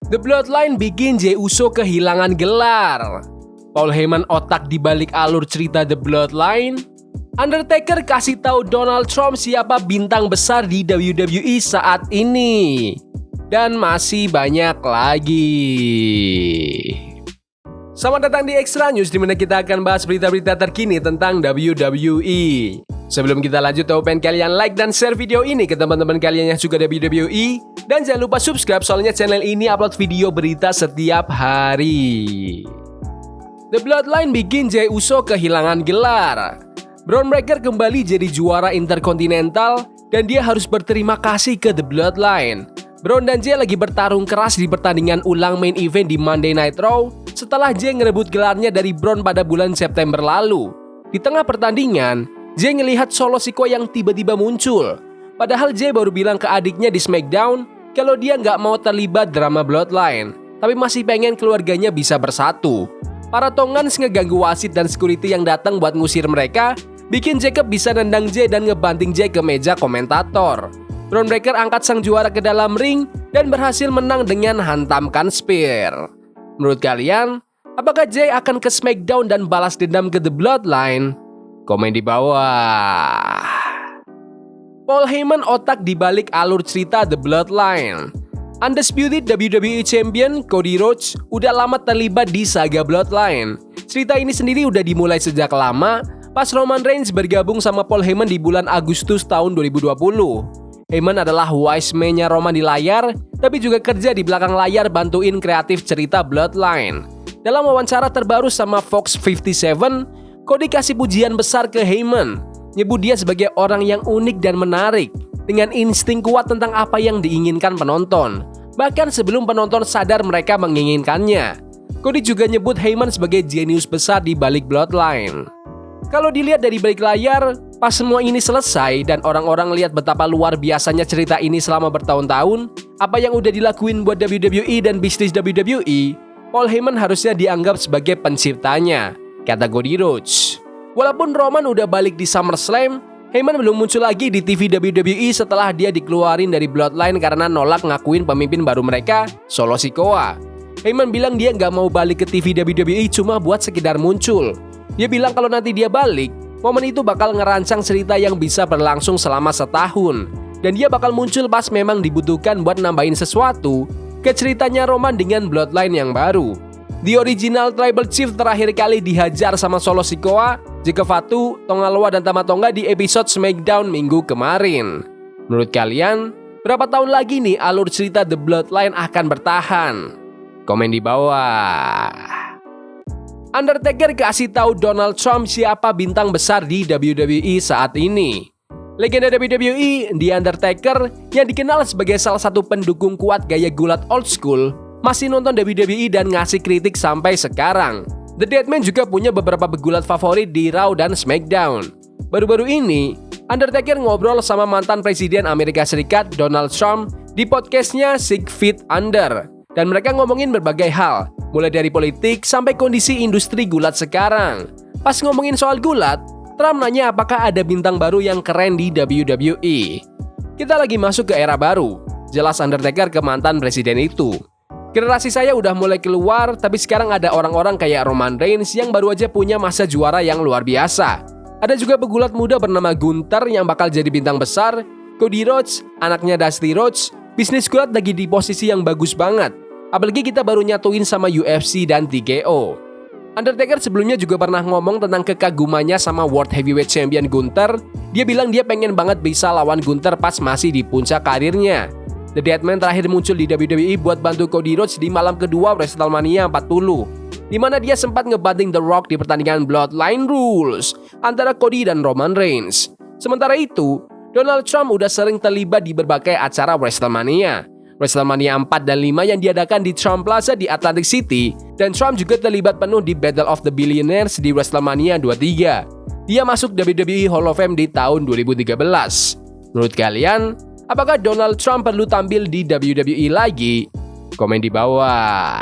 The Bloodline bikin Jey Uso kehilangan gelar. Paul Heyman otak di balik alur cerita The Bloodline. Undertaker kasih tahu Donald Trump siapa bintang besar di WWE saat ini. Dan masih banyak lagi. Selamat datang di Extra News, di mana kita akan bahas berita-berita terkini tentang WWE. Sebelum kita lanjut, aku pengen kalian like dan share video ini ke teman-teman kalian yang suka WWE. Dan jangan lupa subscribe, soalnya channel ini upload video berita setiap hari. The Bloodline bikin Jey Uso kehilangan gelar. Bron Breakker kembali jadi juara Intercontinental dan dia harus berterima kasih ke The Bloodline. Bron dan Jey lagi bertarung keras di pertandingan ulang main event di Monday Night Raw setelah Jey ngerebut gelarnya dari Bron pada bulan September lalu. Di tengah pertandingan, Jey ngelihat Solo Sikoa yang tiba-tiba muncul. Padahal Jey baru bilang ke adiknya di SmackDown kalau dia nggak mau terlibat drama Bloodline, tapi masih pengen keluarganya bisa bersatu. Para Tongans ngeganggu wasit dan security yang datang buat ngusir mereka, bikin Jacob bisa nendang Jey dan ngebanting Jey ke meja komentator. Bron Breakker angkat sang juara ke dalam ring dan berhasil menang dengan hantamkan spear. Menurut kalian, apakah Jey akan ke SmackDown dan balas dendam ke The Bloodline? Komen di bawah. Paul Heyman otak di balik alur cerita The Bloodline. Undisputed WWE Champion Cody Rhodes udah lama terlibat di saga Bloodline. Cerita ini sendiri udah dimulai sejak lama pas Roman Reigns bergabung sama Paul Heyman di bulan Agustus tahun 2020. Heyman adalah wise man-nya Roman di layar, tapi juga kerja di belakang layar bantuin kreatif cerita Bloodline. Dalam wawancara terbaru sama Fox 57, Cody kasih pujian besar ke Heyman, nyebut dia sebagai orang yang unik dan menarik, dengan insting kuat tentang apa yang diinginkan penonton, bahkan sebelum penonton sadar mereka menginginkannya. Cody juga nyebut Heyman sebagai jenius besar di balik Bloodline. Kalau dilihat dari balik layar, pas semua ini selesai dan orang-orang lihat betapa luar biasanya cerita ini selama bertahun-tahun, apa yang udah dilakuin buat WWE dan bisnis WWE, Paul Heyman harusnya dianggap sebagai penciptanya, kata Cody Rhodes. Walaupun Roman udah balik di SummerSlam, Heyman belum muncul lagi di TV WWE setelah dia dikeluarin dari Bloodline karena nolak ngakuin pemimpin baru mereka, Solo Sikoa. Heyman bilang dia nggak mau balik ke TV WWE cuma buat sekedar muncul. Dia bilang kalau nanti dia balik, momen itu bakal ngerancang cerita yang bisa berlangsung selama setahun. Dan dia bakal muncul pas memang dibutuhkan buat nambahin sesuatu ke ceritanya Roman dengan Bloodline yang baru. The original Tribal Chief terakhir kali dihajar sama Solo Sikoa, Jake Fatu, Tonga Loa, dan Tama Tonga di episode SmackDown minggu kemarin. Menurut kalian, berapa tahun lagi nih alur cerita The Bloodline akan bertahan? Komen di bawah. Undertaker kasih tahu Donald Trump siapa bintang besar di WWE saat ini. Legenda WWE, The Undertaker, yang dikenal sebagai salah satu pendukung kuat gaya gulat old school, masih nonton WWE dan ngasih kritik sampai sekarang. The Deadman juga punya beberapa pegulat favorit di Raw dan SmackDown. Baru-baru ini, Undertaker ngobrol sama mantan Presiden Amerika Serikat Donald Trump di podcastnya 6 Feet Under. Dan mereka ngomongin berbagai hal, mulai dari politik sampai kondisi industri gulat sekarang. Pas ngomongin soal gulat, Trump nanya apakah ada bintang baru yang keren di WWE. Kita lagi masuk ke era baru, jelas Undertaker ke mantan presiden itu. Generasi saya udah mulai keluar, tapi sekarang ada orang-orang kayak Roman Reigns yang baru aja punya masa juara yang luar biasa. Ada juga pegulat muda bernama Gunther yang bakal jadi bintang besar, Cody Rhodes, anaknya Dusty Rhodes, bisnis gulat lagi di posisi yang bagus banget. Apalagi kita baru nyatuin sama UFC dan TKO. Undertaker sebelumnya juga pernah ngomong tentang kekagumannya sama World Heavyweight Champion Gunther. Dia bilang dia pengen banget bisa lawan Gunther pas masih di puncak karirnya. The Deadman terakhir muncul di WWE buat bantu Cody Rhodes di malam kedua WrestleMania 40, di mana dia sempat ngebanting The Rock di pertandingan Bloodline Rules antara Cody dan Roman Reigns. Sementara itu, Donald Trump udah sering terlibat di berbagai acara WrestleMania 4 dan 5 yang diadakan di Trump Plaza di Atlantic City, dan Trump juga terlibat penuh di Battle of the Billionaires di WrestleMania 23. Dia masuk WWE Hall of Fame di tahun 2013. Menurut kalian, apakah Donald Trump perlu tampil di WWE lagi? Komen di bawah.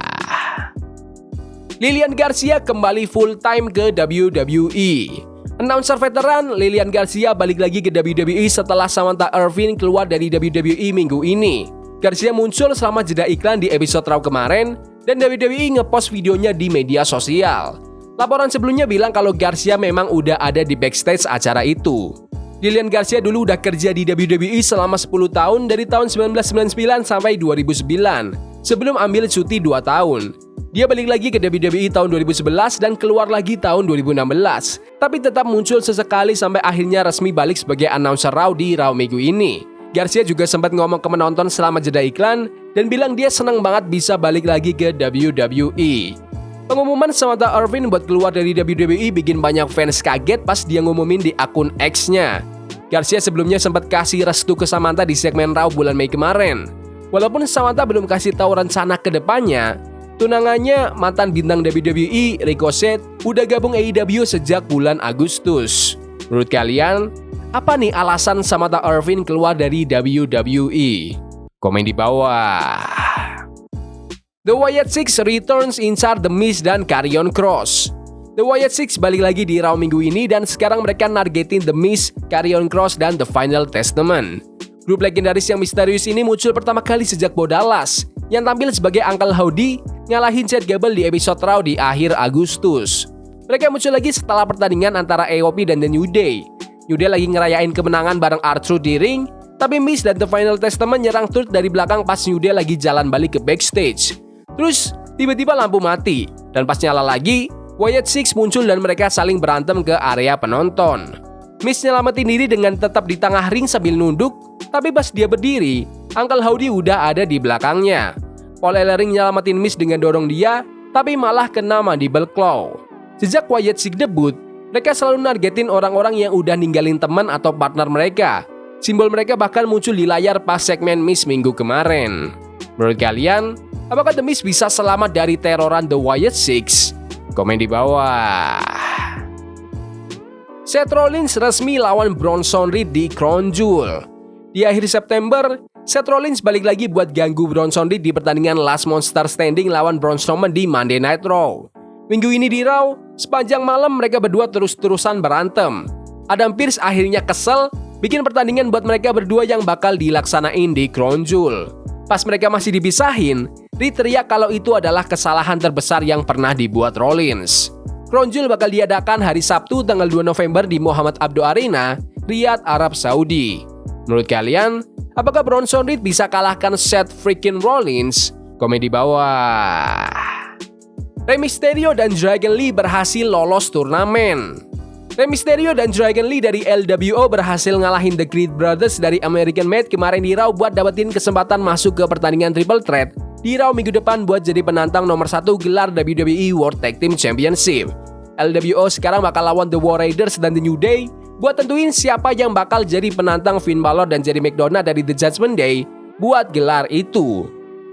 Lilian Garcia kembali full time ke WWE. Announcer veteran Lilian Garcia balik lagi ke WWE setelah Samantha Irvin keluar dari WWE minggu ini. Garcia muncul selama jeda iklan di episode Raw kemarin, dan WWE ngepost videonya di media sosial. Laporan sebelumnya bilang kalau Garcia memang udah ada di backstage acara itu. Lilian Garcia dulu udah kerja di WWE selama 10 tahun dari tahun 1999 sampai 2009, sebelum ambil cuti 2 tahun. Dia balik lagi ke WWE tahun 2011 dan keluar lagi tahun 2016, tapi tetap muncul sesekali sampai akhirnya resmi balik sebagai announcer Raw di Raw minggu ini. Garcia juga sempat ngomong ke penonton selama jeda iklan dan bilang dia senang banget bisa balik lagi ke WWE. Pengumuman Samantha Irvin buat keluar dari WWE bikin banyak fans kaget pas dia ngumumin di akun X-nya. Garcia sebelumnya sempat kasih restu ke Samantha di segmen Raw bulan Mei kemarin. Walaupun Samantha belum kasih tahu rencana ke depannya, tunangannya, mantan bintang WWE, Ricochet, udah gabung AEW sejak bulan Agustus. Menurut kalian, apa nih alasan Samantha Irvin keluar dari WWE? Komen di bawah. The Wyatt Six returns inside The Miz dan Karrion Kross. The Wyatt Six balik lagi di Raw minggu ini dan sekarang mereka nargetin The Miz, Karrion Kross, dan The Final Testament. Grup legendaris yang misterius ini muncul pertama kali sejak Bo Dallas, yang tampil sebagai Uncle Howdy ngalahin Chad Gable di episode Raw di akhir Agustus. Mereka muncul lagi setelah pertandingan antara AOP dan The New Day. New Day lagi ngerayain kemenangan bareng R-Truth di ring, tapi Miz dan The Final Testament nyerang Truth dari belakang pas New Day lagi jalan balik ke backstage. Terus, tiba-tiba lampu mati, dan pas nyala lagi, Wyatt Six muncul dan mereka saling berantem ke area penonton. Miz nyelamatin diri dengan tetap di tengah ring sambil nunduk, tapi pas dia berdiri, Uncle Howdy udah ada di belakangnya. Paul Ellering nyelamatin Miz dengan dorong dia, tapi malah kena mandible claw. Sejak Wyatt Six debut, mereka selalu nargetin orang-orang yang udah ninggalin teman atau partner mereka. Simbol mereka bahkan muncul di layar pas segmen Miz minggu kemarin. Menurut kalian, apakah The Miz bisa selamat dari teroran The Wyatt Six? Komen di bawah. Seth Rollins resmi lawan Bronson Reed di Crown Jewel. Di akhir September, Seth Rollins balik lagi buat ganggu Bronson Reed di pertandingan Last Monster Standing lawan Braun Strowman di Monday Night Raw. Minggu ini di Raw, sepanjang malam mereka berdua terus-terusan berantem. Adam Pearce akhirnya kesel, bikin pertandingan buat mereka berdua yang bakal dilaksanain di Crown Jewel. Pas mereka masih dipisahin, Reed teriak kalau itu adalah kesalahan terbesar yang pernah dibuat Rollins. Crown Jewel bakal diadakan hari Sabtu tanggal 2 November di Mohammed Abdo Arena, Riyadh, Arab Saudi. Menurut kalian, apakah Bronson Reed bisa kalahkan Seth freaking Rollins? Komen di bawah. Rey Mysterio dan Dragon Lee berhasil lolos turnamen. Rey Mysterio dan Dragon Lee dari LWO berhasil ngalahin The Creed Brothers dari American Made kemarin di Raw buat dapetin kesempatan masuk ke pertandingan Triple Threat di Raw minggu depan buat jadi penantang nomor 1 gelar WWE World Tag Team Championship. LWO sekarang bakal lawan The War Raiders dan The New Day buat tentuin siapa yang bakal jadi penantang Finn Balor dan Jerry McDonough dari The Judgment Day buat gelar itu.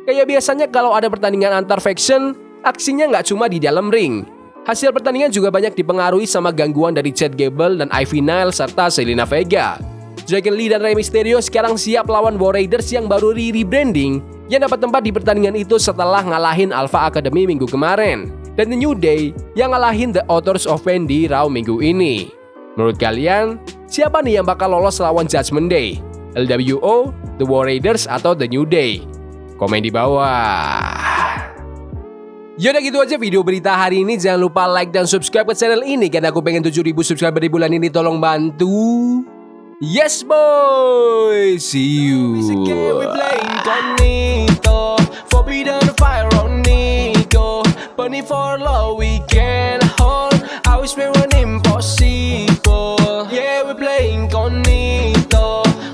Kayak biasanya kalau ada pertandingan antar faction, aksinya nggak cuma di dalam ring. Hasil pertandingan juga banyak dipengaruhi sama gangguan dari Chad Gable dan Ivy Nile serta Zelina Vega. Dragon Lee dan Rey Mysterio sekarang siap lawan War Raiders yang baru rebranding yang dapat tempat di pertandingan itu setelah ngalahin Alpha Academy minggu kemarin, dan The New Day yang ngalahin The Authors of Pain di Raw minggu ini. Menurut kalian, siapa nih yang bakal lolos lawan Judgment Day? LWO, The War Raiders, atau The New Day? Komen di bawah. Yaudah gitu aja video berita hari ini. Jangan lupa like dan subscribe ke channel ini karena aku pengen 7.000 subscriber di bulan ini. Tolong bantu. Yes boy. See you. Forbidden fire on Nico. Bunny for love we can hold. I wish we run